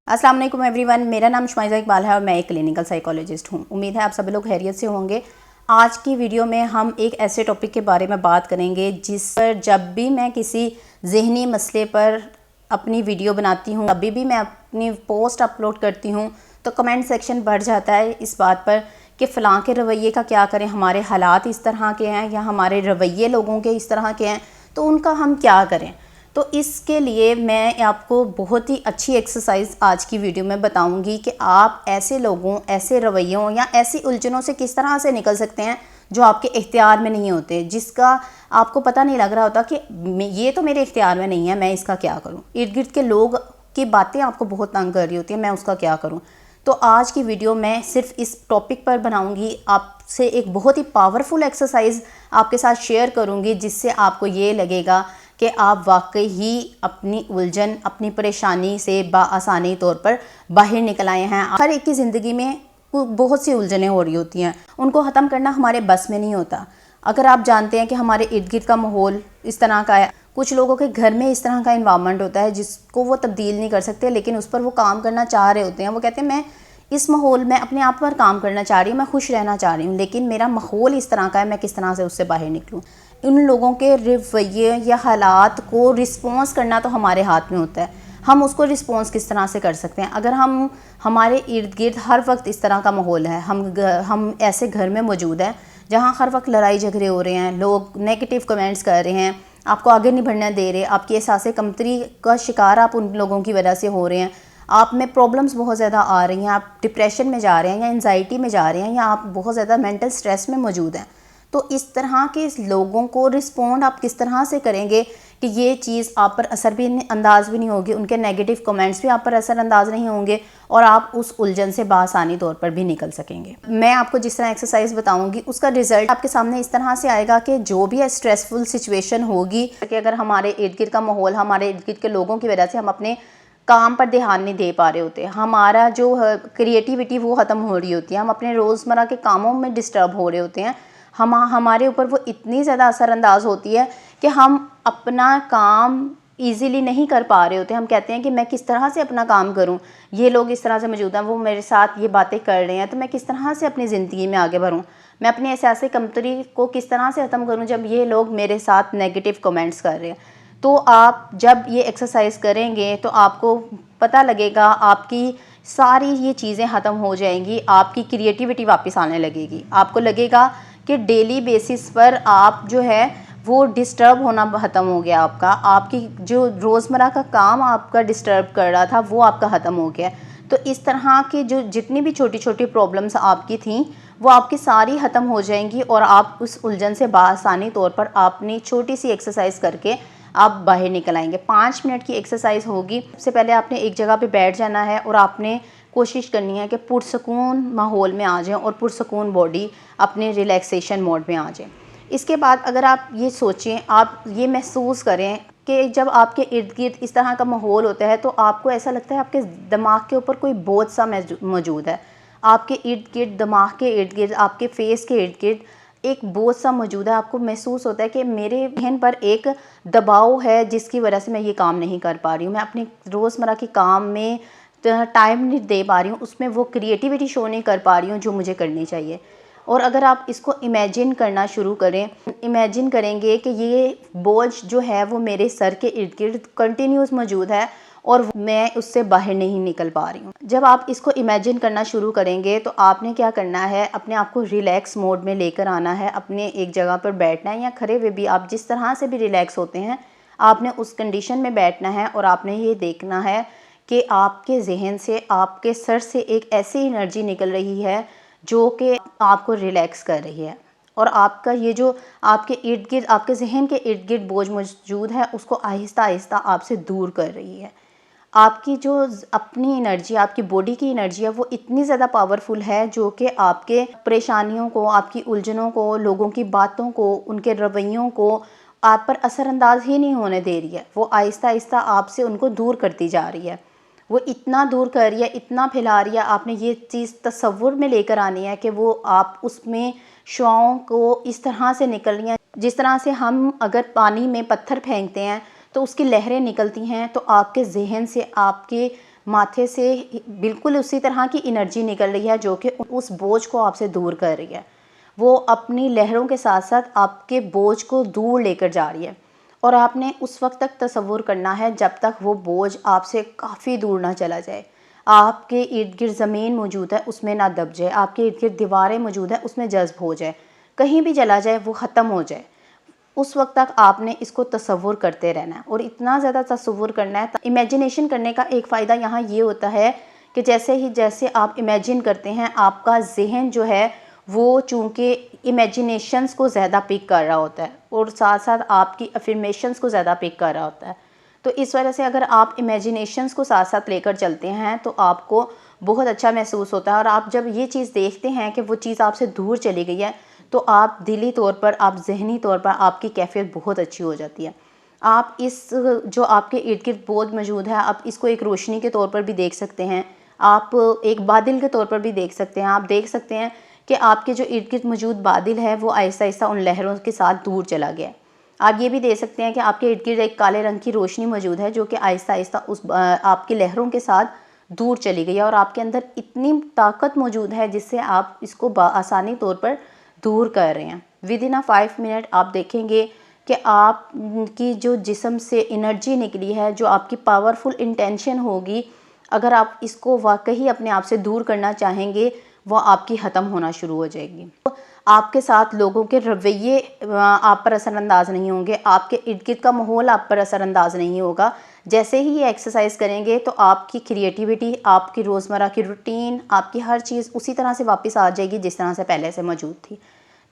अस्सलाम वालेकुम एवरीवन, मेरा नाम शुमाइज़ा इकबाल है और मैं एक क्लिनिकल साइकोलॉजिस्ट हूँ। उम्मीद है आप सभी लोग खैरियत से होंगे। आज की वीडियो में हम एक ऐसे टॉपिक के बारे में बात करेंगे जिस पर जब भी मैं किसी ज़हनी मसले पर अपनी वीडियो बनाती हूँ, कभी भी मैं अपनी पोस्ट अपलोड करती हूँ तो कमेंट सेक्शन बढ़ जाता है इस बात पर कि फ़लाँ के रवैये का क्या करें, हमारे हालात इस तरह के हैं या हमारे रवैये लोगों के इस तरह के हैं तो उनका हम क्या करें। तो इसके लिए मैं आपको बहुत ही अच्छी एक्सरसाइज आज की वीडियो में बताऊंगी कि आप ऐसे लोगों, ऐसे रवैयों या ऐसी उलझनों से किस तरह से निकल सकते हैं जो आपके इख्तियार में नहीं होते, जिसका आपको पता नहीं लग रहा होता कि ये तो मेरे इख्तियार में नहीं है, मैं इसका क्या करूं। इर्द गिर्द के लोग की बातें आपको बहुत तंग कर रही होती है, मैं उसका क्या करूं। तो आज की वीडियो मैं सिर्फ इस टॉपिक पर बनाऊंगी, आपसे एक बहुत ही पावरफुल एक्सरसाइज आपके साथ शेयर करूंगी जिससे आपको ये लगेगा कि आप वाकई ही अपनी उलझन, अपनी परेशानी से बाआसानी तौर पर बाहर निकल आए हैं। हर एक की ज़िंदगी में बहुत सी उलझनें हो रही होती हैं, उनको ख़त्म करना हमारे बस में नहीं होता। अगर आप जानते हैं कि हमारे इर्द गिर्द का माहौल इस तरह का है, कुछ लोगों के घर में इस तरह का इन्वायरमेंट होता है जिसको वो तब्दील नहीं कर सकते, लेकिन उस पर वो काम करना चाह रहे होते हैं। वो कहते हैं मैं इस माहौल में अपने आप पर काम करना चाह रही हूँ, मैं खुश रहना चाह रही हूँ, लेकिन मेरा माहौल इस तरह का है, मैं किस तरह से उससे बाहर निकलूँ। उन लोगों के रवैये या हालात को रिस्पॉन्स करना तो हमारे हाथ में होता है, हम उसको रिस्पॉन्स किस तरह से कर सकते हैं। अगर हमारे इर्द गिर्द हर वक्त इस तरह का माहौल है, हम ऐसे घर में मौजूद हैं जहाँ हर वक्त लड़ाई झगड़े हो रहे हैं, लोग नेगेटिव कमेंट्स कर रहे हैं, आपको आगे नहीं बढ़ने दे रहे, आपकी एहसास कमतरी का शिकार आप उन लोगों की वजह से हो रहे हैं, आप में प्रॉब्लम्स बहुत ज़्यादा आ रही हैं, आप डिप्रेशन में जा रहे हैं या एंजाइटी में जा रहे हैं या आप बहुत ज़्यादा मेंटल स्ट्रेस में मौजूद हैं, तो इस तरह के लोगों को रिस्पॉन्ड आप किस तरह से करेंगे कि ये चीज़ आप पर असर भी अंदाज भी नहीं होगी, उनके नेगेटिव कमेंट्स भी आप पर असर अंदाज नहीं होंगे और आप उस उलझन से बासानी तौर पर भी निकल सकेंगे। मैं आपको जिस तरह एक्सरसाइज बताऊंगी उसका रिजल्ट आपके सामने इस तरह से आएगा कि जो भी स्ट्रेसफुल सिचुएशन होगी, कि अगर हमारे इर्द गिर्द का माहौल, हमारे इर्द गिर्द के लोगों की वजह से हम अपने काम पर ध्यान नहीं दे पा रहे होते, हमारा जो क्रिएटिविटी वो ख़त्म हो रही होती है, हम अपने रोज़मर्रा के कामों में डिस्टर्ब हो रहे होते हैं, हमारे ऊपर वो इतनी ज़्यादा असरअंदाज होती है कि हम अपना काम इजीली नहीं कर पा रहे होते। हम कहते हैं कि मैं किस तरह से अपना काम करूं, ये लोग इस तरह से मौजूद हैं, वो मेरे साथ ये बातें कर रहे हैं, तो मैं किस तरह से अपनी ज़िंदगी में आगे बढ़ूं, मैं अपने एहसास कमतरी को किस तरह से ख़त्म करूं जब ये लोग मेरे साथ नेगेटिव कमेंट्स कर रहे हैं। तो आप जब ये एक्सरसाइज करेंगे तो आपको पता लगेगा, आपकी सारी ये चीज़ें ख़त्म हो जाएंगी, आपकी क्रिएटिविटी वापस आने लगेगी। आपको लगेगा कि डेली बेसिस पर आप जो है वो डिस्टर्ब होना ख़त्म हो गया, आपकी जो रोज़मर्रा का काम आपका डिस्टर्ब कर रहा था वो आपका ख़त्म हो गया। तो इस तरह की जो जितनी भी छोटी छोटी प्रॉब्लम्स आपकी थी वो आपकी सारी ख़त्म हो जाएंगी और आप उस उलझन से बासानी तौर पर अपनी छोटी सी एक्सरसाइज करके आप बाहर निकल आएंगे। 5 मिनट की एक्सरसाइज होगी। सबसे पहले आपने एक जगह पे बैठ जाना है और आपने कोशिश करनी है कि पुरसकून माहौल में आ जाएं और पुरसकून बॉडी अपने रिलैक्सेशन मोड में आ जाए। इसके बाद अगर आप ये सोचें, आप ये महसूस करें कि जब आपके इर्द गिर्द इस तरह का माहौल होता है तो आपको ऐसा लगता है आपके दिमाग के ऊपर कोई बोझ सा मौजूद है, आपके इर्द गिर्द, दिमाग के इर्द गिर्द, आपके फेस के इर्द गिर्द एक बोझ सा मौजूद है। आपको महसूस होता है कि मेरे जहन पर एक दबाव है जिसकी वजह से मैं ये काम नहीं कर पा रही हूँ, मैं अपने रोज़मर्रा के काम में टाइम नहीं दे पा रही हूँ, उसमें वो क्रिएटिविटी शो नहीं कर पा रही हूँ जो मुझे करनी चाहिए। और अगर आप इसको इमेजिन करना शुरू करें, इमेजिन करेंगे कि ये बोझ जो है वो मेरे सर के इर्द गिर्द कंटिन्यूस मौजूद है और मैं उससे बाहर नहीं निकल पा रही हूँ। जब आप इसको इमेजिन करना शुरू करेंगे तो आपने क्या करना है, अपने आप को रिलैक्स मोड में लेकर आना है, अपने एक जगह पर बैठना है या खड़े हुए भी, आप जिस तरह से भी रिलैक्स होते हैं आपने उस कंडीशन में बैठना है और आपने ये देखना है कि आपके जहन से, आपके सर से एक ऐसी एनर्जी निकल रही है जो कि आपको रिलैक्स कर रही है और आपका ये जो आपके इर्द गिर्द, आपके जहन के इर्द गिर्द बोझ मौजूद है उसको आहिस्ता आहिस्ता आपसे दूर कर रही है। आपकी जो अपनी एनर्जी, आपकी बॉडी की एनर्जी है वो इतनी ज़्यादा पावरफुल है जो कि आपके परेशानियों को, आपकी उलझनों को, लोगों की बातों को, उनके रवैयों को आप पर असरअंदाज ही नहीं होने दे रही है। वो आहिस्ता आहिस्ता आपसे उनको दूर करती जा रही है, वो इतना दूर कर रही है, इतना फैला रही है। आपने ये चीज़ तसव्वुर में लेकर आनी है कि वो आप उसमें शुआओं को इस तरह से निकल रही हैं जिस तरह से हम अगर पानी में पत्थर फेंकते हैं तो उसकी लहरें निकलती हैं, तो आपके जहन से, आपके माथे से बिल्कुल उसी तरह की एनर्जी निकल रही है जो कि उस बोझ को आपसे दूर कर रही है। वो अपनी लहरों के साथ साथ आपके बोझ को दूर लेकर जा रही है और आपने उस वक्त तक तसव्वुर करना है जब तक वो बोझ आपसे काफ़ी दूर ना चला जाए। आपके इर्द गिर्द ज़मीन मौजूद है उसमें ना दब जाए, आपके इर्द गिर्द दीवारें मौजूद है उसमें जज्ब हो जाए, कहीं भी चला जाए वो ख़त्म हो जाए। उस वक्त तक आपने इसको तसव्वुर करते रहना है और इतना ज़्यादा तसव्वुर करना है। इमेजिनेशन करने का एक फ़ायदा यहाँ ये होता है कि जैसे आप इमेजिन करते हैं, आपका जहन जो है वो चूँकि इमेजिनेशंस को ज़्यादा पिक कर रहा होता है और साथ साथ आपकी अफर्मेशंस को ज़्यादा पिक कर रहा होता है। तो इस वजह से अगर आप इमेजिनेशंस को साथ साथ लेकर चलते हैं तो आपको बहुत अच्छा महसूस होता है और आप जब ये चीज़ देखते हैं कि वो चीज़ आपसे दूर चली गई है तो आप दिली तौर पर, आप ज़हनी तौर पर आपकी कैफियत बहुत अच्छी हो जाती है। आप इस जो आपके इर्द गिर्द बोझ मौजूद है, आप इसको एक रोशनी के तौर पर भी देख सकते हैं, आप एक बादल के तौर पर भी देख सकते हैं। आप देख सकते हैं कि आपके जो इर्द गिर्द मौजूद बादल है वो आहिस्ता आहिस्ता उन लहरों के साथ दूर चला गया। आप ये भी देख सकते हैं कि आपके इर्द गिर्द एक काले रंग की रोशनी मौजूद है जो कि आहिस्ता आहिस्ता उस आपकी लहरों के साथ दूर चली गई है और आपके अंदर इतनी ताकत मौजूद है जिससे आप इसको आसानी तौर पर दूर कर रहे हैं। विद इन 5 मिनट आप देखेंगे कि आपकी जो जिस्म से एनर्जी निकली है, जो आपकी पावरफुल इंटेंशन होगी, अगर आप इसको वाकई अपने आप से दूर करना चाहेंगे वो आपकी ख़त्म होना शुरू हो जाएगी। तो आपके साथ लोगों के रवैये आप पर असरअंदाज नहीं होंगे, आपके इर्द गिर्द का माहौल आप पर असरअंदाज नहीं होगा। जैसे ही ये एक्सरसाइज करेंगे तो आपकी क्रिएटिविटी, आपकी रोज़मर्रा की रूटीन, आपकी हर चीज़ उसी तरह से वापस आ जाएगी जिस तरह से पहले से मौजूद थी।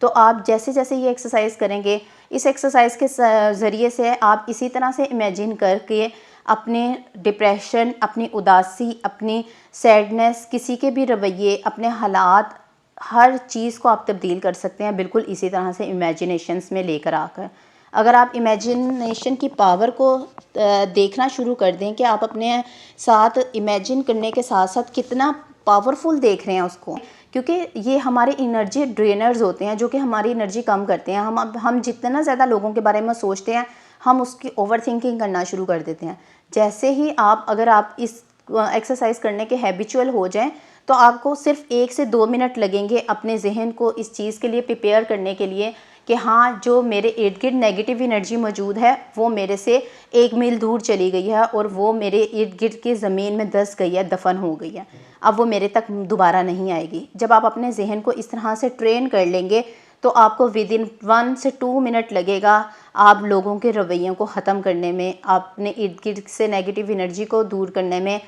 तो आप जैसे जैसे ये एक्सरसाइज करेंगे, इस एक्सरसाइज के ज़रिए से आप इसी तरह से इमेजिन करके अपने डिप्रेशन, अपनी उदासी, अपनी सैडनेस, किसी के भी रवैये, अपने हालात, हर चीज़ को आप तब्दील कर सकते हैं बिल्कुल इसी तरह से इमेजिनेशंस में लेकर आकर। अगर आप इमेजिनेशन की पावर को देखना शुरू कर दें कि आप अपने साथ इमेजिन करने के साथ साथ कितना पावरफुल देख रहे हैं उसको, क्योंकि ये हमारे एनर्जी ड्रेनर्स होते हैं जो कि हमारी एनर्जी कम करते हैं। हम जितना ज़्यादा लोगों के बारे में सोचते हैं हम उसकी ओवर थिंकिंग करना शुरू कर देते हैं। जैसे ही अगर आप इस एक्सरसाइज करने के हैबिचुअल हो जाएं तो आपको सिर्फ 1 से 2 मिनट लगेंगे अपने जहन को इस चीज़ के लिए प्रिपेयर करने के लिए कि हाँ, जो मेरे इर्द गिर्द नेगेटिव एनर्जी मौजूद है वो मेरे से 1 मील दूर चली गई है और वो मेरे इर्द गिर्द की ज़मीन में धंस गई है, दफन हो गई है, अब वो मेरे तक दोबारा नहीं आएगी। जब आप अपने जहन को इस तरह से ट्रेन कर लेंगे तो आपको विद इन 1 से 2 मिनट लगेगा आप लोगों के रवैयों को ख़त्म करने में, अपने इर्द गिर्द से नेगेटिव एनर्जी को दूर करने में।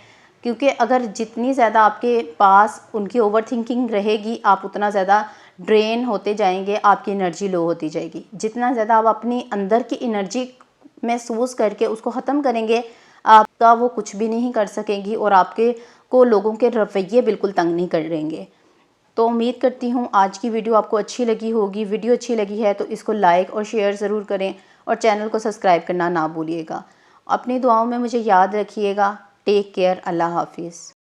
क्योंकि अगर जितनी ज़्यादा आपके पास उनकी ओवर थिंकिंग रहेगी आप उतना ज़्यादा ड्रेन होते जाएंगे, आपकी एनर्जी लो होती जाएगी। जितना ज़्यादा आप अपनी अंदर की एनर्जी महसूस करके उसको ख़त्म करेंगे, आपका वो कुछ भी नहीं कर सकेंगी और आपके को लोगों के रवैये बिल्कुल तंग नहीं कर देंगे। तो उम्मीद करती हूँ आज की वीडियो आपको अच्छी लगी होगी। वीडियो अच्छी लगी है तो इसको लाइक और शेयर ज़रूर करें और चैनल को सब्सक्राइब करना ना भूलिएगा। अपनी दुआओं में मुझे याद रखिएगा। Take care. अल्लाह हाफिज़।